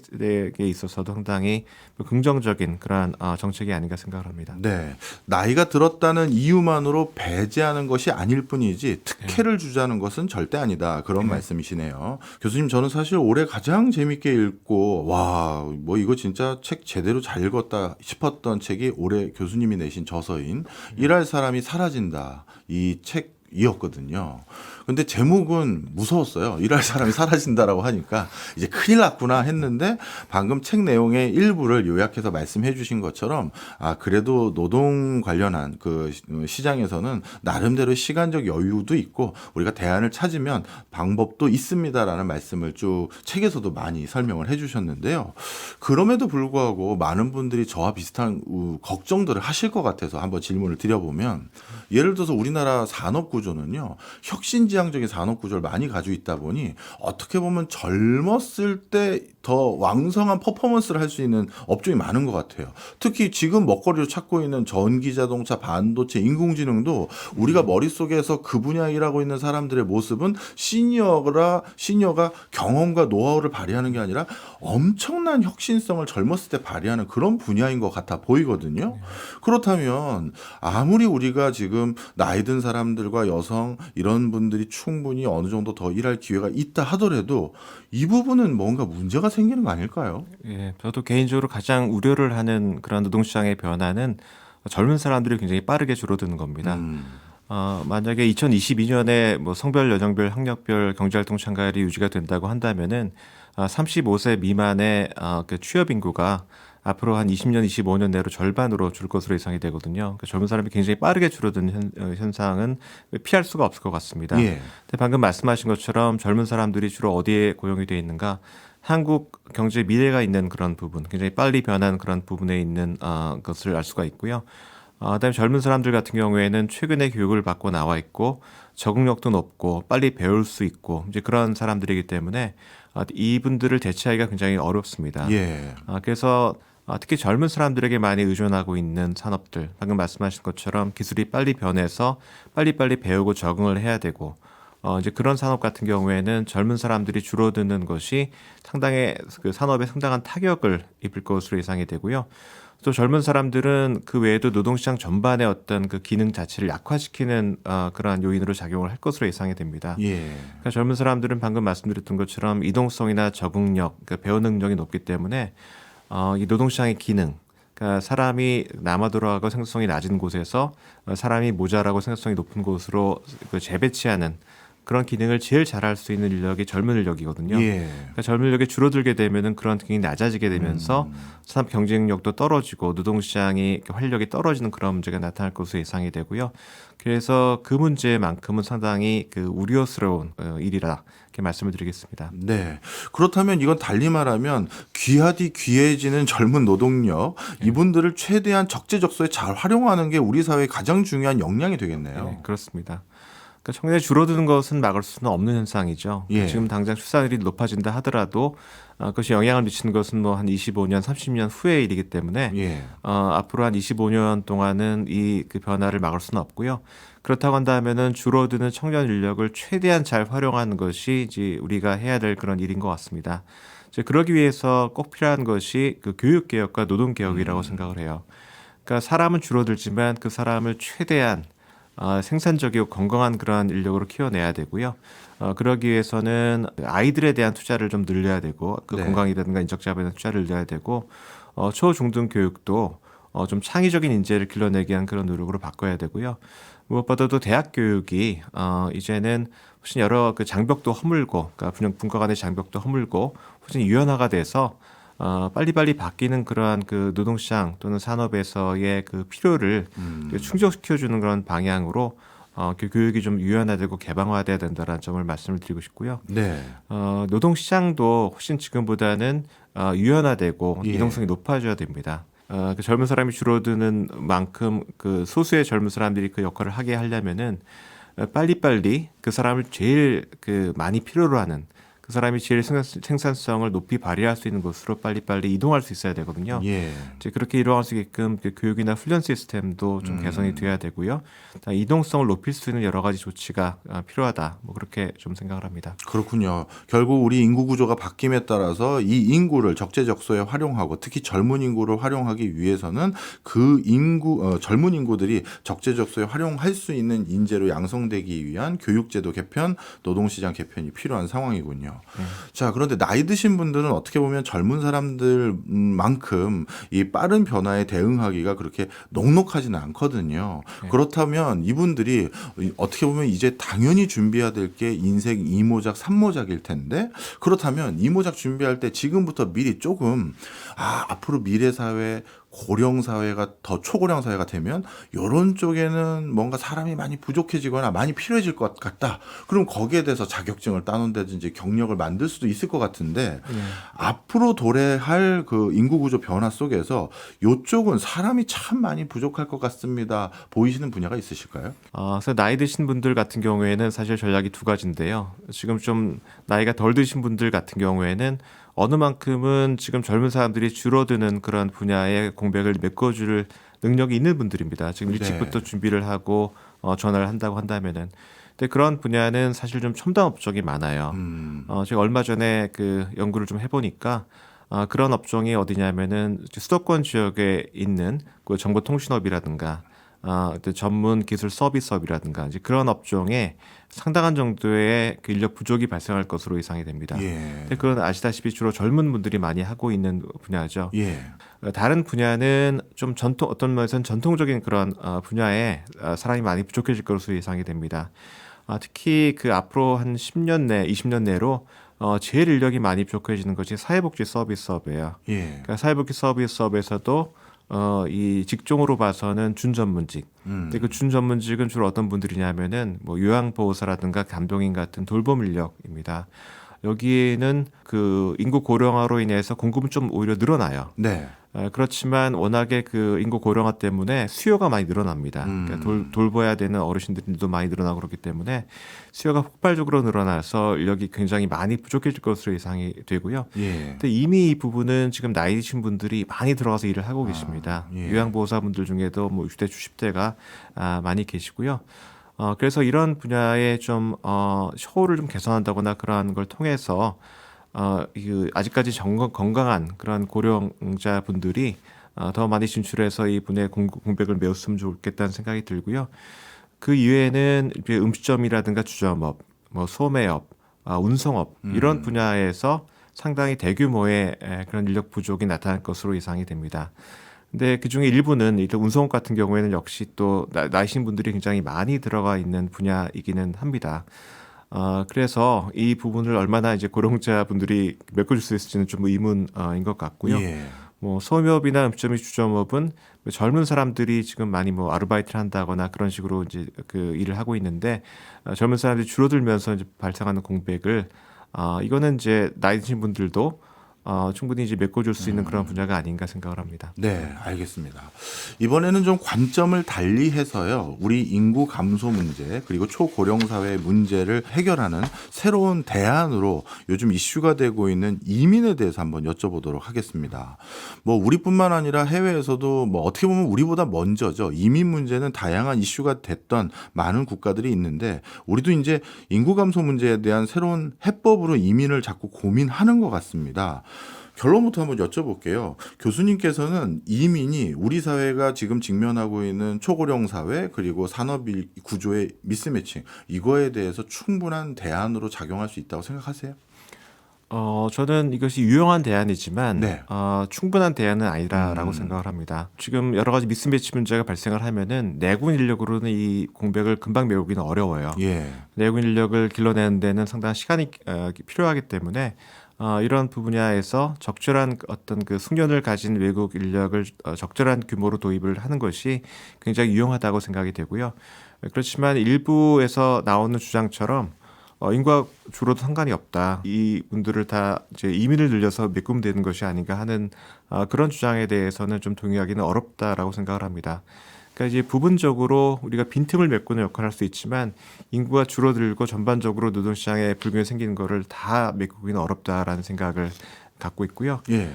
있어서도 상당히 긍정적인 그러한 정책이 아닌가 생각을 합니다. 네. 나이가 들었다는 이유만으로 배제하는 것이 아닐 뿐이지 특혜를 주자는 것은 절대 아니다. 그런 말씀이시네요. 교수님, 저는 사실 올해 가장 재밌게 읽고 와, 뭐 이거 진짜 책 제대로 잘 읽었다 싶었던 책이 올해 교수님이 내신 저서인 일할 사람이 사라진다. 이 책이었거든요. 근데 제목은 무서웠어요. 일할 사람이 사라진다라고 하니까 이제 큰일 났구나 했는데 방금 책 내용의 일부를 요약해서 말씀해 주신 것처럼 그래도 노동 관련한 그 시장에서는 나름대로 시간적 여유도 있고 우리가 대안을 찾으면 방법도 있습니다라는 말씀을 쭉 책에서도 많이 설명을 해 주셨는데요. 그럼에도 불구하고 많은 분들이 저와 비슷한 걱정들을 하실 것 같아서 한번 질문을 드려보면, 예를 들어서 우리나라 산업 구조는요, 혁신지향적인 산업 구조를 많이 가지고 있다 보니 어떻게 보면 젊었을 때 더 왕성한 퍼포먼스를 할 수 있는 업종이 많은 것 같아요. 특히 지금 먹거리로 찾고 있는 전기자동차, 반도체, 인공지능도 우리가 머릿속에서 그 분야에 일하고 있는 사람들의 모습은 시니어가 경험과 노하우를 발휘하는 게 아니라 엄청난 혁신성을 젊었을 때 발휘하는 그런 분야인 것 같아 보이거든요. 그렇다면 아무리 우리가 지금 나이 든 사람들과 여성 이런 분들이 충분히 어느 정도 더 일할 기회가 있다 하더라도 이 부분은 뭔가 문제가 생기는 거 아닐까요? 예, 저도 개인적으로 가장 우려를 하는 그런 노동시장의 변화는 젊은 사람들이 굉장히 빠르게 줄어드는 겁니다. 만약에 2022년에 뭐 성별, 연령별, 학력별 경제활동 참가율이 유지가 된다고 한다면은 35세 미만의 그 취업 인구가 앞으로 한 20년, 25년 내로 절반으로 줄 것으로 예상이 되거든요. 그러니까 젊은 사람이 굉장히 빠르게 줄어드는 현상은 피할 수가 없을 것 같습니다. 예. 근데 방금 말씀하신 것처럼 젊은 사람들이 주로 어디에 고용이 되어 있는가? 한국 경제 미래가 있는 그런 부분, 굉장히 빨리 변하는 그런 부분에 있는 것을 알 수가 있고요. 그다음에 젊은 사람들 같은 경우에는 최근에 교육을 받고 나와 있고 적응력도 높고 빨리 배울 수 있고 이제 그런 사람들이기 때문에 이분들을 대체하기가 굉장히 어렵습니다. 예. 그래서 특히 젊은 사람들에게 많이 의존하고 있는 산업들, 방금 말씀하신 것처럼 기술이 빨리 변해서 빨리빨리 배우고 적응을 해야 되고 이제 그런 산업 같은 경우에는 젊은 사람들이 줄어드는 것이 상당히 그 산업에 상당한 타격을 입을 것으로 예상이 되고요. 또 젊은 사람들은 그 외에도 노동시장 전반의 어떤 그 기능 자체를 약화시키는 그러한 요인으로 작용을 할 것으로 예상이 됩니다. 예. 그러니까 젊은 사람들은 방금 말씀드렸던 것처럼 이동성이나 적응력, 그러니까 배우 능력이 높기 때문에 이 노동시장의 기능, 그러니까 사람이 남아돌아가고 생산성이 낮은 곳에서 사람이 모자라고 생산성이 높은 곳으로 그 재배치하는 그런 기능을 제일 잘할 수 있는 인력이 젊은 인력이거든요. 예. 그러니까 젊은 인력이 줄어들게 되면은 그런 기능이 낮아지게 되면서 산업 경쟁력도 떨어지고 노동시장이 활력이 떨어지는 그런 문제가 나타날 것으로 예상이 되고요. 그래서 그 문제만큼은 상당히 그 우려스러운 일이라 이렇게 말씀을 드리겠습니다. 네. 그렇다면 이건 달리 말하면 귀하디 귀해지는 젊은 노동력, 이분들을 최대한 적재적소에 잘 활용하는 게 우리 사회의 가장 중요한 역량이 되겠네요. 네, 그렇습니다. 그러니까 청년이 줄어드는 것은 막을 수는 없는 현상이죠. 예. 지금 당장 출산율이 높아진다 하더라도 그것이 영향을 미치는 것은 뭐 한 25년, 30년 후의 일이기 때문에 예. 앞으로 한 25년 동안은 이 그 변화를 막을 수는 없고요. 그렇다고 한다면은 줄어드는 청년 인력을 최대한 잘 활용하는 것이 이제 우리가 해야 될 그런 일인 것 같습니다. 이제 그러기 위해서 꼭 필요한 것이 그 교육 개혁과 노동 개혁이라고 생각을 해요. 그러니까 사람은 줄어들지만 그 사람을 최대한 생산적이고 건강한 그러한 인력으로 키워내야 되고요. 그러기 위해서는 아이들에 대한 투자를 좀 늘려야 되고 그 네. 건강이라든가 인적 자본에 대한 투자를 늘려야 되고 초, 중등 교육도 좀 창의적인 인재를 길러내기 위한 그런 노력으로 바꿔야 되고요. 무엇보다도 대학 교육이 이제는 훨씬 여러 그 장벽도 허물고, 그러니까 분과 간의 장벽도 허물고 훨씬 유연화가 돼서 빨리빨리 바뀌는 그러한 그 노동시장 또는 산업에서의 그 필요를 충족시켜주는 그런 방향으로 교육이 좀 유연화되고 개방화돼야 된다는 점을 말씀을 드리고 싶고요. 네. 노동시장도 훨씬 지금보다는 유연화되고 예. 이동성이 높아져야 됩니다. 그 젊은 사람이 줄어드는 만큼 그 소수의 젊은 사람들이 그 역할을 하게 하려면은 빨리빨리 그 사람을 제일 그 많이 필요로 하는 그 사람이 제일 생산성을 높이 발휘할 수 있는 곳으로 빨리빨리 이동할 수 있어야 되거든요. 예. 이제 그렇게 이루어갈 수 있게끔 그 교육이나 훈련 시스템도 좀 개선이 돼야 되고요. 이동성을 높일 수 있는 여러 가지 조치가 필요하다. 뭐 그렇게 좀 생각을 합니다. 그렇군요. 결국 우리 인구 구조가 바뀜에 따라서 이 인구를 적재적소에 활용하고 특히 젊은 인구를 활용하기 위해서는 그 젊은 인구들이 적재적소에 활용할 수 있는 인재로 양성되기 위한 교육제도 개편, 노동시장 개편이 필요한 상황이군요. 자, 그런데 나이 드신 분들은 어떻게 보면 젊은 사람들만큼 이 빠른 변화에 대응하기가 그렇게 녹록하지는 않거든요. 그렇다면 이분들이 어떻게 보면 이제 당연히 준비해야 될 게 인생 2모작, 3모작일 텐데 그렇다면 2모작 준비할 때 지금부터 미리 조금 앞으로 미래 사회 고령 사회가 더 초고령 사회가 되면 이런 쪽에는 뭔가 사람이 많이 부족해지거나 많이 필요해질 것 같다. 그럼 거기에 대해서 자격증을 따놓는다든지 경력을 만들 수도 있을 것 같은데 앞으로 도래할 그 인구 구조 변화 속에서 이쪽은 사람이 참 많이 부족할 것 같습니다. 보이시는 분야가 있으실까요? 그래서 나이 드신 분들 같은 경우에는 사실 전략이 두 가지인데요. 지금 좀 나이가 덜 드신 분들 같은 경우에는 어느 만큼은 지금 젊은 사람들이 줄어드는 그런 분야의 공백을 메꿔줄 능력이 있는 분들입니다. 지금 일찍부터 준비를 하고 전화를 한다고 한다면은. 근데 그런 분야는 사실 좀 첨단 업종이 많아요. 제가 얼마 전에 그 연구를 좀 해보니까 그런 업종이 어디냐면은 수도권 지역에 있는 그 정보통신업이라든가 전문 기술 서비스업이라든가 이제 그런 업종에 상당한 정도의 그 인력 부족이 발생할 것으로 예상이 됩니다. 근데 그건 아시다시피 주로 젊은 분들이 많이 하고 있는 분야죠. 다른 분야는 좀 어떤 면에서는 전통적인 그런 분야에 사람이 많이 부족해질 것으로 예상이 됩니다. 특히 그 앞으로 한 10년 내, 20년 내로 제일 인력이 많이 부족해지는 것이 사회복지 서비스업이에요. 그러니까 사회복지 서비스업에서도 이 직종으로 봐서는 준전문직. 근데 그 준전문직은 주로 어떤 분들이냐면은 뭐 요양보호사라든가 감독인 같은 돌봄 인력입니다. 여기에는 그 인구 고령화로 인해서 공급은 좀 오히려 늘어나요. 그렇지만 워낙에 그 인구 고령화 때문에 수요가 많이 늘어납니다. 그러니까 돌봐야 되는 어르신들도 많이 늘어나고 그렇기 때문에 수요가 폭발적으로 늘어나서 인력이 굉장히 많이 부족해질 것으로 예상이 되고요. 근데 이미 이 부분은 지금 나이 드신 분들이 많이 들어가서 일을 하고 계십니다. 요양보호사분들 중에도 뭐 60대, 70대가 많이 계시고요. 그래서 이런 분야에 좀 처우를 좀 개선한다거나 그러한 걸 통해서 아직까지 건강한 그런 고령자 분들이 더 많이 진출해서 이 분야의 공백을 메웠으면 좋겠다는 생각이 들고요. 그 이외에는 음식점이라든가 주점업, 뭐 소매업, 운송업 이런 분야에서 상당히 대규모의 그런 인력 부족이 나타날 것으로 예상이 됩니다. 근데 그중에 일부는 일단 운송업 같은 경우에는 역시 또 나이신 분들이 굉장히 많이 들어가 있는 분야이기는 합니다. 그래서 이 부분을 얼마나 이제 고령자 분들이 메꿔줄 수 있을지는 좀 의문인 것 같고요. 뭐 소매업이나 음식점이 주점업은 젊은 사람들이 지금 많이 뭐 아르바이트를 한다거나 그런 식으로 이제 그 일을 하고 있는데 젊은 사람들이 줄어들면서 이제 발생하는 공백을 이거는 이제 나이 드신 분들도 충분히 이제 메꿔줄 수 있는 그런 분야가 아닌가 생각을 합니다. 네, 알겠습니다. 이번에는 좀 관점을 달리해서요. 우리 인구 감소 문제 그리고 초고령 사회 문제를 해결하는 새로운 대안으로 요즘 이슈가 되고 있는 이민에 대해서 한번 여쭤보도록 하겠습니다. 뭐 우리뿐만 아니라 해외에서도 뭐 어떻게 보면 우리보다 먼저죠. 이민 문제는 다양한 이슈가 됐던 많은 국가들이 있는데 우리도 이제 인구 감소 문제에 대한 새로운 해법으로 이민을 자꾸 고민하는 것 같습니다. 결론부터 한번 여쭤볼게요. 교수님께서는 이민이 우리 사회가 지금 직면하고 있는 초고령 사회 그리고 산업 구조의 미스매칭 이거에 대해서 충분한 대안으로 작용할 수 있다고 생각하세요? 저는 이것이 유용한 대안이지만 충분한 대안은 아니라라고 생각을 합니다. 지금 여러 가지 미스매치 문제가 발생을 하면은 내군 인력으로는 이 공백을 금방 메우기는 어려워요. 내군 인력을 길러내는 데는 상당한 시간이 필요하기 때문에 이런 분야에서 적절한 어떤 그 숙련을 가진 외국 인력을 적절한 규모로 도입을 하는 것이 굉장히 유용하다고 생각이 되고요. 그렇지만 일부에서 나오는 주장처럼 인구가 줄어도 상관이 없다. 이 분들을 다 이제 이민을 늘려서 메꾸면 것이 아닌가 하는 그런 주장에 대해서는 좀 동의하기는 어렵다라고 생각을 합니다. 그러니까 이제 부분적으로 우리가 빈틈을 메꾸는 역할을 할 수 있지만 인구가 줄어들고 전반적으로 노동시장에 불균형이 생기는 거를 다 메꾸기는 어렵다라는 생각을 갖고 있고요. 예.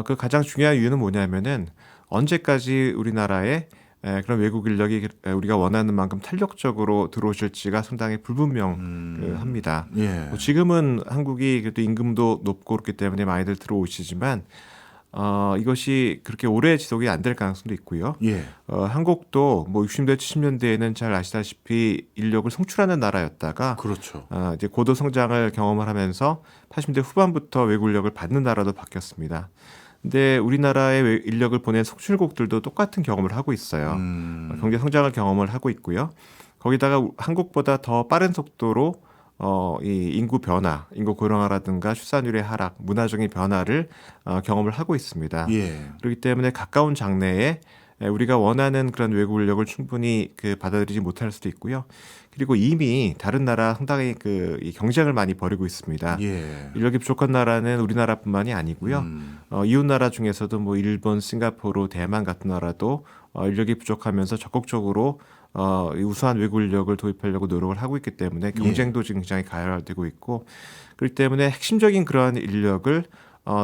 그 가장 중요한 이유는 뭐냐면은 언제까지 우리나라에 그런 외국 인력이 우리가 원하는 만큼 탄력적으로 들어오실지가 상당히 불분명합니다. 예. 뭐 지금은 한국이 그래도 임금도 높고 그렇기 때문에 많이들 들어오시지만 이것이 그렇게 오래 지속이 안 될 가능성도 있고요. 예. 한국도 뭐 60년대, 70년대에는 잘 아시다시피 인력을 송출하는 나라였다가 그렇죠. 이제 고도 성장을 경험을 하면서 80년대 후반부터 외국 인력을 받는 나라로 바뀌었습니다. 근데 우리나라의 인력을 보낸 송출국들도 똑같은 경험을 하고 있어요. 경제 성장을 경험을 하고 있고요. 거기다가 한국보다 더 빠른 속도로 이 인구 변화, 인구 고령화라든가 출산율의 하락, 문화적인 변화를 경험을 하고 있습니다. 예. 그렇기 때문에 가까운 장래에 우리가 원하는 그런 외국 인력을 충분히 받아들이지 못할 수도 있고요. 그리고 이미 다른 나라 상당히 이 경쟁을 많이 벌이고 있습니다. 예. 인력이 부족한 나라는 우리나라뿐만이 아니고요. 이웃 나라 중에서도 뭐 일본, 싱가포르, 대만 같은 나라도 인력이 부족하면서 적극적으로 이 우수한 외국 인력을 도입하려고 노력을 하고 있기 때문에 경쟁도 지금 굉장히 가열되고 있고 그렇기 때문에 핵심적인 그러한 인력을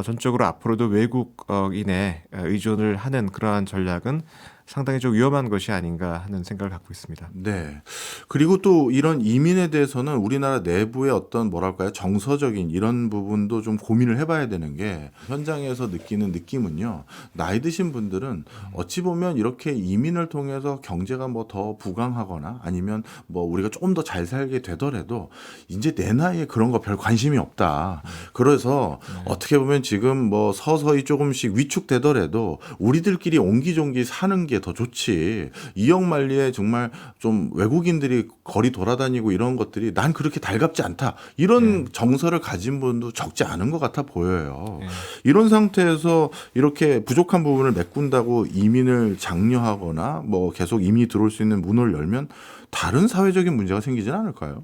전적으로 앞으로도 외국인에 의존을 하는 그러한 전략은 상당히 좀 위험한 것이 아닌가 하는 생각을 갖고 있습니다. 네. 그리고 또 이런 이민에 대해서는 우리나라 내부의 어떤 뭐랄까요? 정서적인 이런 부분도 좀 고민을 해봐야 되는 게 현장에서 느끼는 느낌은요. 나이 드신 분들은 어찌 보면 이렇게 이민을 통해서 경제가 뭐 더 부강하거나 아니면 뭐 우리가 조금 더 잘 살게 되더라도 이제 내 나이에 그런 거 별 관심이 없다. 그래서 어떻게 보면 지금 뭐 서서히 조금씩 위축되더라도 우리들끼리 옹기종기 사는 게 더 좋지. 이영만리에 정말 좀 외국인들이 거리 돌아다니고 이런 것들이 난 그렇게 달갑지 않다. 이런 정서를 가진 분도 적지 않은 것 같아 보여요. 이런 상태에서 이렇게 부족한 부분을 메꾼다고 이민을 장려하거나 뭐 계속 이민이 들어올 수 있는 문을 열면 다른 사회적인 문제가 생기진 않을까요?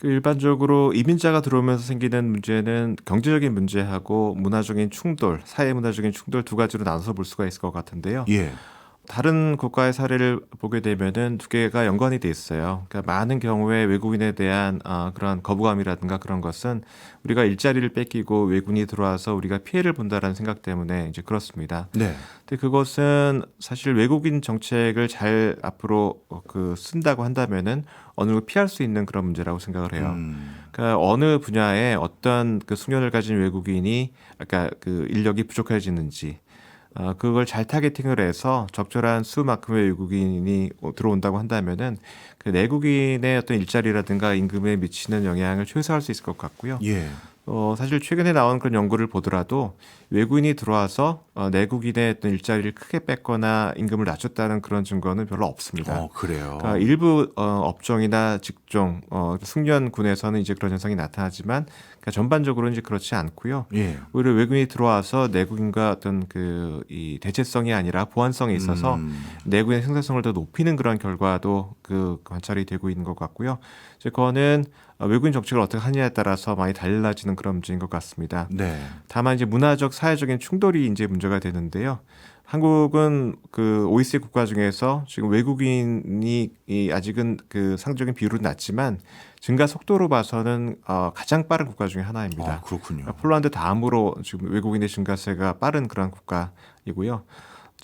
일반적으로 이민자가 들어오면서 생기는 문제는 경제적인 문제하고 문화적인 충돌, 사회 문화적인 충돌 두 가지로 나눠서 볼 수가 있을 것 같은데요. 예. 다른 국가의 사례를 보게 되면은 두 개가 연관이 돼 있어요. 그러니까 많은 경우에 외국인에 대한 그런 거부감이라든가 그런 것은 우리가 일자리를 뺏기고 외국인이 들어와서 우리가 피해를 본다라는 생각 때문에 이제 그렇습니다. 네. 근데 그것은 사실 외국인 정책을 잘 앞으로 쓴다고 한다면은 어느 정도 피할 수 있는 그런 문제라고 생각을 해요. 그러니까 어느 분야에 어떤 숙련을 가진 외국인이 그러니까 인력이 부족해지는지 그걸 잘 타겟팅을 해서 적절한 수만큼의 외국인이 들어온다고 한다면은 내국인의 어떤 일자리라든가 임금에 미치는 영향을 최소화할 수 있을 것 같고요. 예. 사실 최근에 나온 그런 연구를 보더라도 외국인이 들어와서 내국인의 어떤 일자리를 크게 뺐거나 임금을 낮췄다는 그런 증거는 별로 없습니다. 그래요. 그러니까 일부 업종이나 직종, 숙련군에서는 이제 그런 현상이 나타나지만 그러니까 전반적으로는 이제 그렇지 않고요. 예. 오히려 외국인이 들어와서 내국인과 어떤 이 대체성이 아니라 보완성에 있어서 내국인의 생산성을 더 높이는 그런 결과도 관찰이 되고 있는 것 같고요. 이제 그거는 외국인 정책을 어떻게 하느냐에 따라서 많이 달라지는 그런 문제인 것 같습니다. 네. 다만 이제 문화적 사회적인 충돌이 이제 문제가 되는데요. 한국은 OECD 국가 중에서 지금 외국인이 아직은 상적인 비율은 낮지만 증가 속도로 봐서는 가장 빠른 국가 중에 하나입니다. 그렇군요. 폴란드 다음으로 지금 외국인의 증가세가 빠른 그런 국가이고요.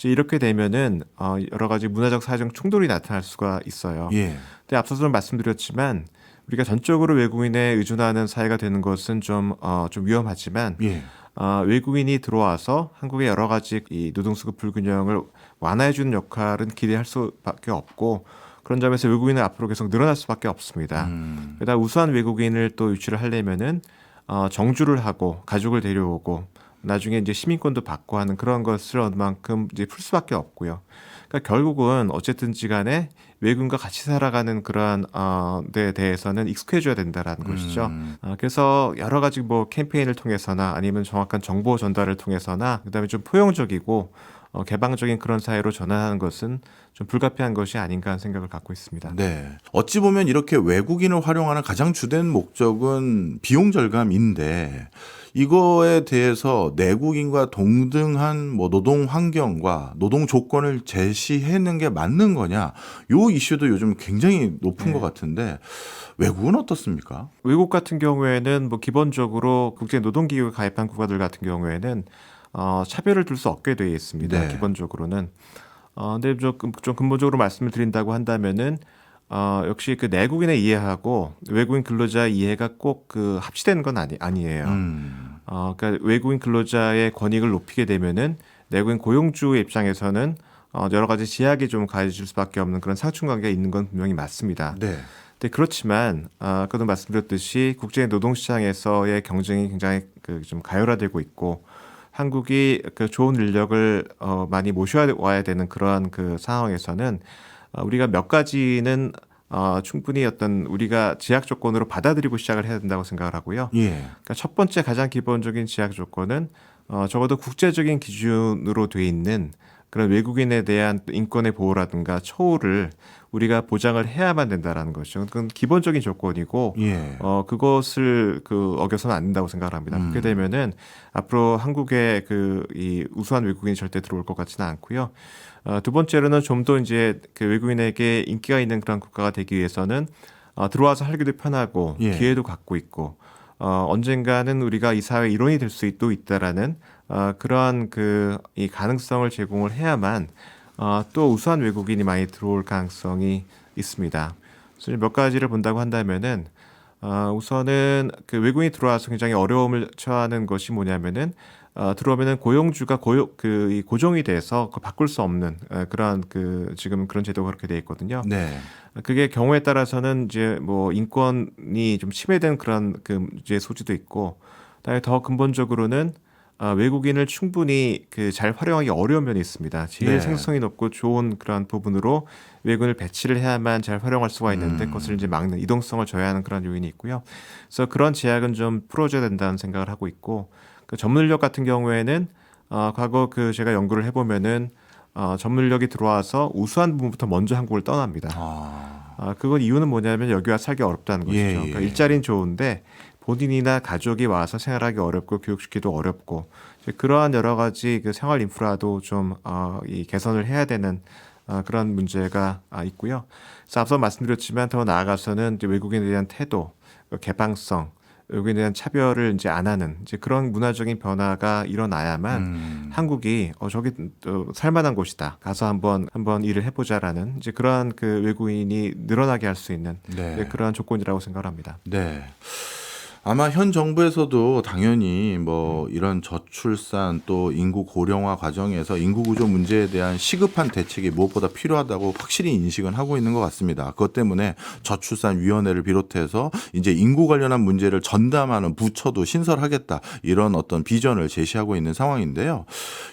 이렇게 되면은 여러 가지 문화적 사회적 충돌이 나타날 수가 있어요. 예. 근데 앞서서 말씀드렸지만 우리가 전적으로 외국인에 의존하는 사회가 되는 것은 좀 위험하지만 예. 외국인이 들어와서 한국의 여러 가지 이 노동수급 불균형을 완화해주는 역할은 기대할 수밖에 없고 그런 점에서 외국인은 앞으로 계속 늘어날 수밖에 없습니다. 게다가 우수한 외국인을 또 유치를 하려면은 정주를 하고 가족을 데려오고 나중에 이제 시민권도 받고 하는 그런 것을 어느 만큼 이제 풀 수밖에 없고요. 그러니까 결국은 어쨌든지 간에 외국인과 같이 살아가는 그러한 데 대해서는 익숙해져야 된다라는 것이죠. 그래서 여러 가지 뭐 캠페인을 통해서나 아니면 정확한 정보 전달을 통해서나 그다음에 좀 포용적이고 개방적인 그런 사회로 전환하는 것은 좀 불가피한 것이 아닌가 하는 생각을 갖고 있습니다. 네. 어찌 보면 이렇게 외국인을 활용하는 가장 주된 목적은 비용 절감인데 이거에 대해서 내국인과 동등한 뭐 노동 환경과 노동 조건을 제시하는 게 맞는 거냐? 요 이슈도 요즘 굉장히 높은 것 같은데 외국은 어떻습니까? 외국 같은 경우에는 뭐 기본적으로 국제 노동기구에 가입한 국가들 같은 경우에는 차별을 둘 수 없게 되어 있습니다. 네. 기본적으로는. 근데 좀 근본적으로 말씀을 드린다고 한다면은 역시 그 내국인의 이해하고 외국인 근로자의 이해가 꼭 그 합치되는 건 아니에요. 그러니까 외국인 근로자의 권익을 높이게 되면은 내국인 고용주의 입장에서는 여러 가지 제약이 좀 가해질 수밖에 없는 그런 상충관계가 있는 건 분명히 맞습니다. 네. 근데 그렇지만 아까도 말씀드렸듯이 국제 노동시장에서의 경쟁이 굉장히 그 좀 가열화되고 있고 한국이 그 좋은 인력을 많이 모셔와야 되는 그러한 그 상황에서는 우리가 몇 가지는 충분히 어떤 우리가 제약 조건으로 받아들이고 시작을 해야 된다고 생각을 하고요. 예. 그러니까 첫 번째 가장 기본적인 제약 조건은 적어도 국제적인 기준으로 돼 있는 그런 외국인에 대한 인권의 보호라든가 처우를 우리가 보장을 해야만 된다라는 것이죠. 그건 기본적인 조건이고 예. 그것을 어겨서는 안 된다고 생각을 합니다. 그렇게 되면은 앞으로 한국에 이 우수한 외국인이 절대 들어올 것 같지는 않고요. 두 번째로는 좀 더 이제 그 외국인에게 인기가 있는 그런 국가가 되기 위해서는 들어와서 살기도 편하고 예. 기회도 갖고 있고 언젠가는 우리가 이 사회의 일원이 될 수도 있다라는 그러한 이 가능성을 제공을 해야만 또 우수한 외국인이 많이 들어올 가능성이 있습니다. 그래서 몇 가지를 본다고 한다면은 우선은 그 외국인이 들어와서 굉장히 어려움을 처하는 것이 뭐냐면은 들어오면은 고용주가 이 고정이 돼서 바꿀 수 없는 그러한 지금 그런 제도가 그렇게 돼 있거든요. 네. 그게 경우에 따라서는 이제 뭐 인권이 좀 침해된 그런 이제 소지도 있고, 그다음에 더 근본적으로는 외국인을 충분히 잘 활용하기 어려운 면이 있습니다. 제일 네. 생산성이 높고 좋은 그런 부분으로 외국인을 배치를 해야만 잘 활용할 수가 있는데 그것을 이제 막는 이동성을 저해하는 그런 요인이 있고요. 그래서 그런 제약은 좀 풀어줘야 된다는 생각을 하고 있고, 그 전문 인력 같은 경우에는 과거 제가 연구를 해보면은 전문 인력이 들어와서 우수한 부분부터 먼저 한국을 떠납니다. 그건 이유는 뭐냐면 여기 와 살기 어렵다는 것이죠. 예, 예. 그러니까 일자리는 좋은데 본인이나 가족이 와서 생활하기 어렵고 교육시키기도 어렵고 그러한 여러 가지 생활 인프라도 좀 이 개선을 해야 되는 그런 문제가 있고요. 그래서 앞서 말씀드렸지만 더 나아가서는 이제 외국인에 대한 태도, 개방성, 외국인에 대한 차별을 이제 안 하는 이제 그런 문화적인 변화가 일어나야만 한국이 저기 살만한 곳이다. 가서 한번 일을 해보자라는 이제 그러한 외국인이 늘어나게 할 수 있는 네. 그러한 조건이라고 생각을 합니다. 네. 아마 현 정부에서도 당연히 뭐 이런 저출산 또 인구 고령화 과정에서 인구 구조 문제에 대한 시급한 대책이 무엇보다 필요하다고 확실히 인식은 하고 있는 것 같습니다. 그것 때문에 저출산 위원회를 비롯해서 이제 인구 관련한 문제를 전담하는 부처도 신설하겠다 이런 어떤 비전을 제시하고 있는 상황인데요.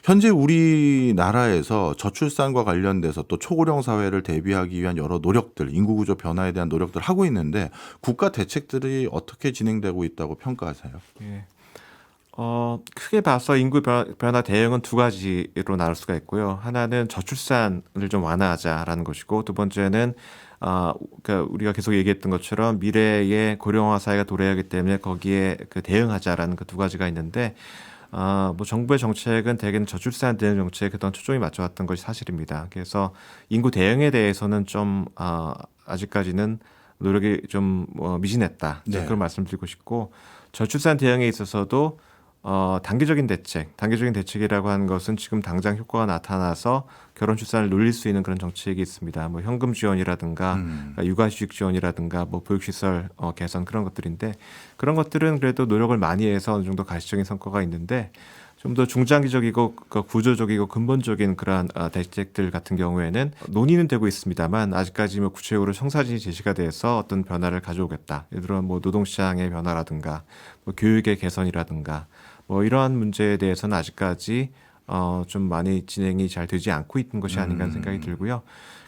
현재 우리나라에서 저출산과 관련돼서 또 초고령 사회를 대비하기 위한 여러 노력들, 인구 구조 변화에 대한 노력들 하고 있는데 국가 대책들이 어떻게 진행되고 있다고 평가하세요? 예. 크게 봐서 인구 변화 대응은 두 가지로 나눌 수가 있고요. 하나는 저출산을 좀 완화하자라는 것이고, 두 번째는 그러니까 우리가 계속 얘기했던 것처럼 미래의 고령화 사회가 도래하기 때문에 거기에 대응하자라는 그 두 가지가 있는데, 뭐 정부의 정책은 대개는 저출산 대응 정책에 그동안 초점이 맞춰왔던 것이 사실입니다. 그래서 인구 대응에 대해서는 좀 아직까지는 노력이 좀 미진했다. 네. 그런 말씀을 드리고 싶고, 저출산 대응에 있어서도 단기적인 대책이라고 하는 것은 지금 당장 효과가 나타나서 결혼 출산을 늘릴 수 있는 그런 정책이 있습니다. 뭐 현금 지원이라든가 육아휴직 지원이라든가 뭐 보육시설 개선 그런 것들인데, 그런 것들은 그래도 노력을 많이 해서 어느 정도 가시적인 성과가 있는데, 좀 더 중장기적이고 구조적이고 근본적인 그러한 대책들 같은 경우에는 논의는 되고 있습니다만 아직까지 뭐 구체적으로 청사진이 제시가 돼서 어떤 변화를 가져오겠다. 예를 들어 뭐 노동시장의 변화라든가 뭐 교육의 개선이라든가 뭐 이러한 문제에 대해서는 아직까지 좀 많이 진행이 잘 되지 않고 있는 것이 아닌가 하는 생각이 들고요.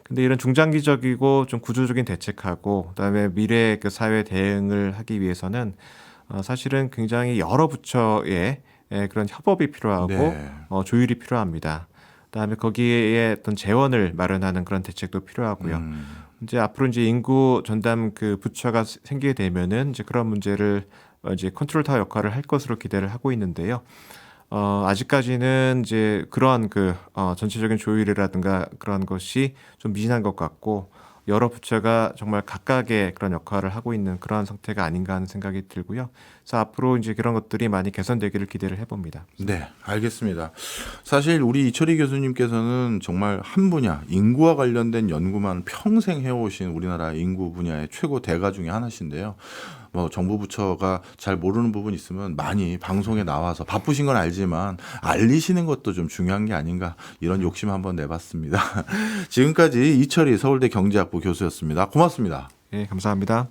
근데 이런 중장기적이고 좀 구조적인 대책하고 그다음에 미래 그 사회 대응을 하기 위해서는 사실은 굉장히 여러 부처의 그런 협업이 필요하고 네. 조율이 필요합니다. 그다음에 거기에 어떤 재원을 마련하는 그런 대책도 필요하고요. 이제 앞으로 이제 인구 전담 그 부처가 생기게 되면은 이제 그런 문제를 이제 컨트롤 타워 역할을 할 것으로 기대를 하고 있는데요. 아직까지는 이제 그러한 전체적인 조율이라든가 그런 것이 좀 미진한 것 같고 여러 부처가 정말 각각의 그런 역할을 하고 있는 그러한 상태가 아닌가 하는 생각이 들고요. 그래서 앞으로 이제 그런 것들이 많이 개선되기를 기대를 해봅니다. 네, 알겠습니다. 사실 우리 이철희 교수님께서는 정말 한 분야, 인구와 관련된 연구만 평생 해오신 우리나라 인구 분야의 최고 대가 중에 하나신데요. 뭐 정부 부처가 잘 모르는 부분 있으면 많이 방송에 나와서 바쁘신 건 알지만 알리시는 것도 좀 중요한 게 아닌가 이런 욕심 한번 내봤습니다. 지금까지 이철희 서울대 경제학부 교수였습니다. 고맙습니다. 예, 감사합니다.